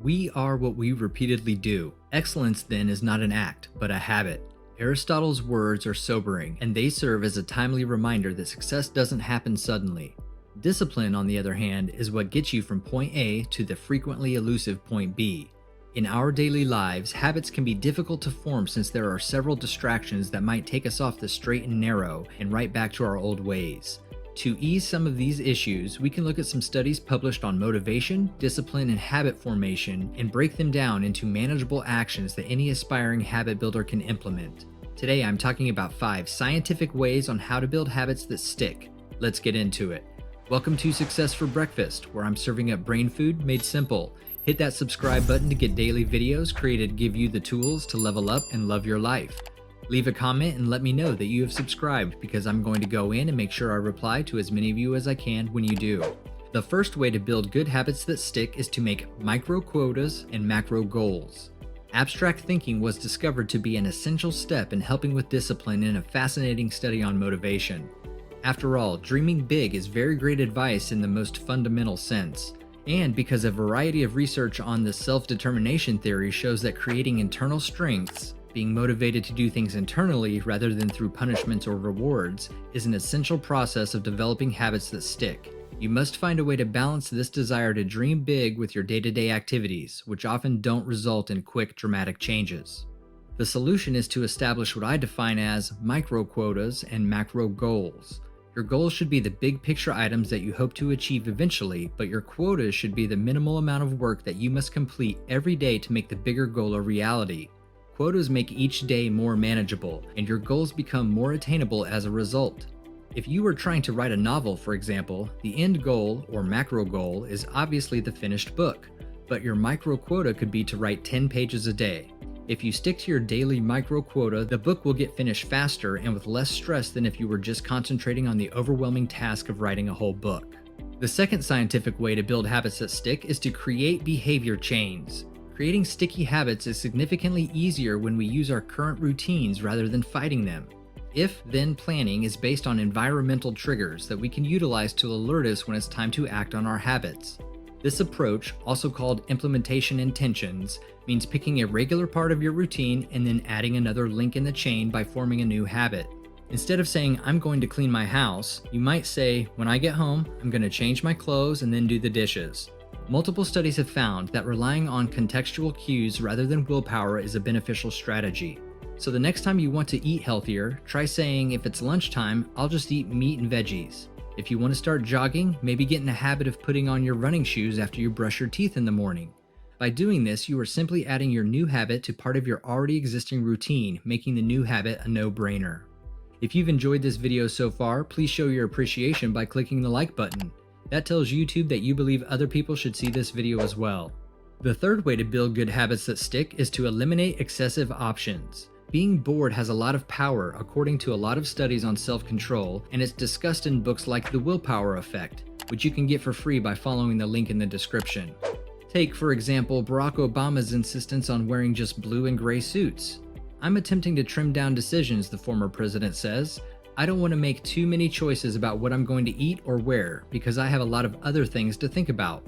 We are what we repeatedly do. Excellence, then, is not an act, but a habit. Aristotle's words are sobering, and they serve as a timely reminder that success doesn't happen suddenly. Discipline, on the other hand, is what gets you from point A to the frequently elusive point B. In our daily lives, habits can be difficult to form since there are several distractions that might take us off the straight and narrow and right back to our old ways. To ease some of these issues, we can look at some studies published on motivation, discipline, and habit formation and break them down into manageable actions that any aspiring habit builder can implement. Today, I'm talking about 5 scientific ways on how to build habits that stick. Let's get into it. Welcome to Success for Breakfast, where I'm serving up brain food made simple. Hit that subscribe button to get daily videos created to give you the tools to level up and love your life. Leave a comment and let me know that you have subscribed because I'm going to go in and make sure I reply to as many of you as I can when you do. The first way to build good habits that stick is to make micro quotas and macro goals. Abstract thinking was discovered to be an essential step in helping with discipline in a fascinating study on motivation. After all, dreaming big is very great advice in the most fundamental sense. And because a variety of research on the self-determination theory shows that creating internal strengths, being motivated to do things internally rather than through punishments or rewards, is an essential process of developing habits that stick. You must find a way to balance this desire to dream big with your day-to-day activities, which often don't result in quick, dramatic changes. The solution is to establish what I define as micro quotas and macro goals. Your goals should be the big picture items that you hope to achieve eventually, but your quotas should be the minimal amount of work that you must complete every day to make the bigger goal a reality. Quotas make each day more manageable, and your goals become more attainable as a result. If you are trying to write a novel, for example, the end goal, or macro goal, is obviously the finished book, but your micro quota could be to write 10 pages a day. If you stick to your daily micro quota, the book will get finished faster and with less stress than if you were just concentrating on the overwhelming task of writing a whole book. The second scientific way to build habits that stick is to create behavior chains. Creating sticky habits is significantly easier when we use our current routines rather than fighting them. If-then planning is based on environmental triggers that we can utilize to alert us when it's time to act on our habits. This approach, also called implementation intentions, means picking a regular part of your routine and then adding another link in the chain by forming a new habit. Instead of saying, "I'm going to clean my house," you might say, "When I get home, I'm going to change my clothes and then do the dishes." Multiple studies have found that relying on contextual cues rather than willpower is a beneficial strategy. So the next time you want to eat healthier, try saying, "If it's lunchtime, I'll just eat meat and veggies." If you want to start jogging, maybe get in the habit of putting on your running shoes after you brush your teeth in the morning. By doing this, you are simply adding your new habit to part of your already existing routine, making the new habit a no-brainer. If you've enjoyed this video so far, please show your appreciation by clicking the like button. That tells YouTube that you believe other people should see this video as well. The third way to build good habits that stick is to eliminate excessive options. Being bored has a lot of power according to a lot of studies on self-control, and it's discussed in books like The Willpower Effect, which you can get for free by following the link in the description. Take, for example, Barack Obama's insistence on wearing just blue and gray suits. "I'm attempting to trim down decisions," the former president says. "I don't want to make too many choices about what I'm going to eat or wear because I have a lot of other things to think about."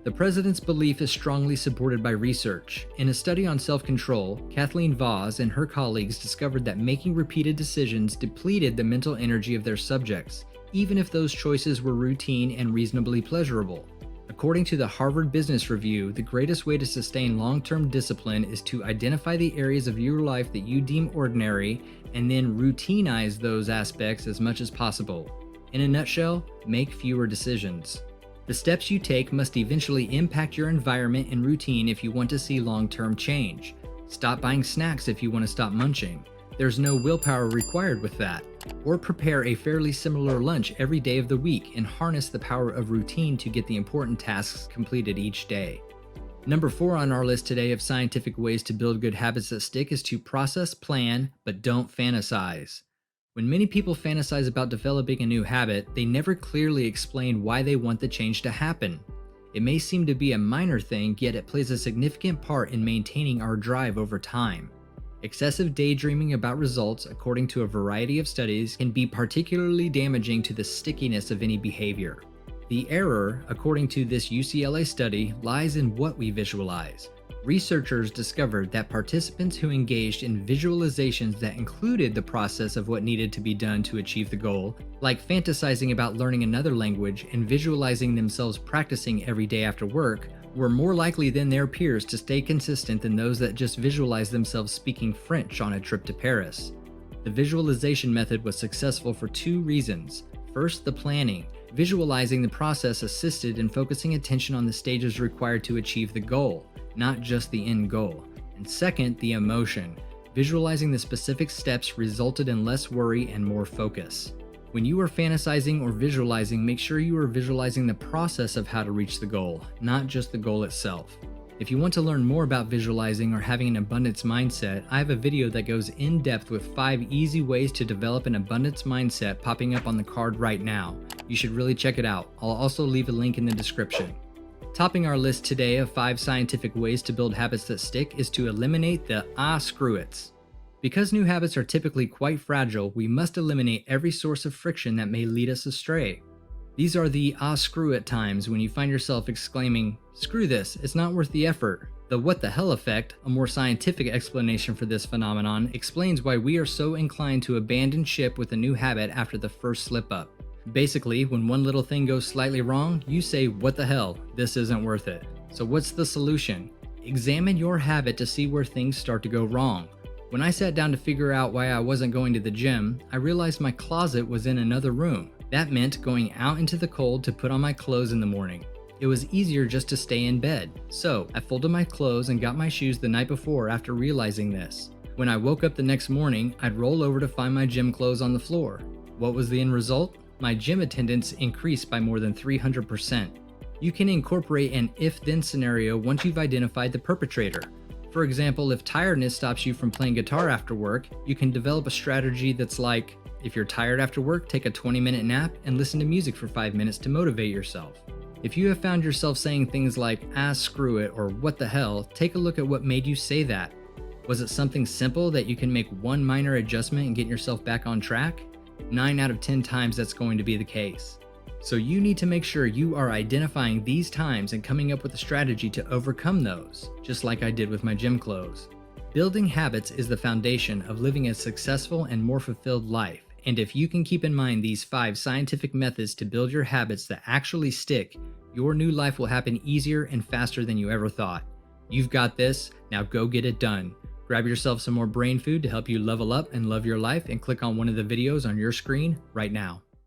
The president's belief is strongly supported by research. In a study on self-control, Kathleen Voss and her colleagues discovered that making repeated decisions depleted the mental energy of their subjects, even if those choices were routine and reasonably pleasurable. According to the Harvard Business Review, the greatest way to sustain long-term discipline is to identify the areas of your life that you deem ordinary and then routinize those aspects as much as possible. In a nutshell, make fewer decisions. The steps you take must eventually impact your environment and routine if you want to see long-term change. Stop buying snacks if you want to stop munching. There's no willpower required with that. Or prepare a fairly similar lunch every day of the week and harness the power of routine to get the important tasks completed each day. Number 4 on our list today of scientific ways to build good habits that stick is to process, plan, but don't fantasize. When many people fantasize about developing a new habit, they never clearly explain why they want the change to happen. It may seem to be a minor thing, yet it plays a significant part in maintaining our drive over time. Excessive daydreaming about results, according to a variety of studies, can be particularly damaging to the stickiness of any behavior. The error, according to this UCLA study, lies in what we visualize. Researchers discovered that participants who engaged in visualizations that included the process of what needed to be done to achieve the goal, like fantasizing about learning another language and visualizing themselves practicing every day after work, were more likely than their peers to stay consistent than those that just visualized themselves speaking French on a trip to Paris. The visualization method was successful for two reasons. First, the planning. Visualizing the process assisted in focusing attention on the stages required to achieve the goal, not just the end goal. And second, the emotion. Visualizing the specific steps resulted in less worry and more focus. When you are fantasizing or visualizing, make sure you are visualizing the process of how to reach the goal, not just the goal itself. If you want to learn more about visualizing or having an abundance mindset, I have a video that goes in depth with 5 easy ways to develop an abundance mindset popping up on the card right now. You should really check it out. I'll also leave a link in the description. Topping our list today of 5 scientific ways to build habits that stick is to eliminate the screw it's. Because new habits are typically quite fragile, we must eliminate every source of friction that may lead us astray. These are the screw it times when you find yourself exclaiming, "Screw this, it's not worth the effort." The what the hell effect, a more scientific explanation for this phenomenon, explains why we are so inclined to abandon ship with a new habit after the first slip up. Basically, when one little thing goes slightly wrong, you say, "What the hell, this isn't worth it." So what's the solution? Examine your habit to see where things start to go wrong. When I sat down to figure out why I wasn't going to the gym, I realized my closet was in another room. That meant going out into the cold to put on my clothes in the morning. It was easier just to stay in bed. So I folded my clothes and got my shoes the night before after realizing this. When I woke up the next morning, I'd roll over to find my gym clothes on the floor. What was the end result? My gym attendance increased by more than 300%. You can incorporate an if-then scenario once you've identified the perpetrator. For example, if tiredness stops you from playing guitar after work, you can develop a strategy that's like, if you're tired after work, take a 20-minute nap and listen to music for 5 minutes to motivate yourself. If you have found yourself saying things like, screw it, or what the hell, take a look at what made you say that. Was it something simple that you can make one minor adjustment and get yourself back on track? 9 out of 10 times that's going to be the case. So you need to make sure you are identifying these times and coming up with a strategy to overcome those, just like I did with my gym clothes. Building habits is the foundation of living a successful and more fulfilled life, and if you can keep in mind these 5 scientific methods to build your habits that actually stick, your new life will happen easier and faster than you ever thought. You've got this, now go get it done. Grab yourself some more brain food to help you level up and love your life and click on one of the videos on your screen right now.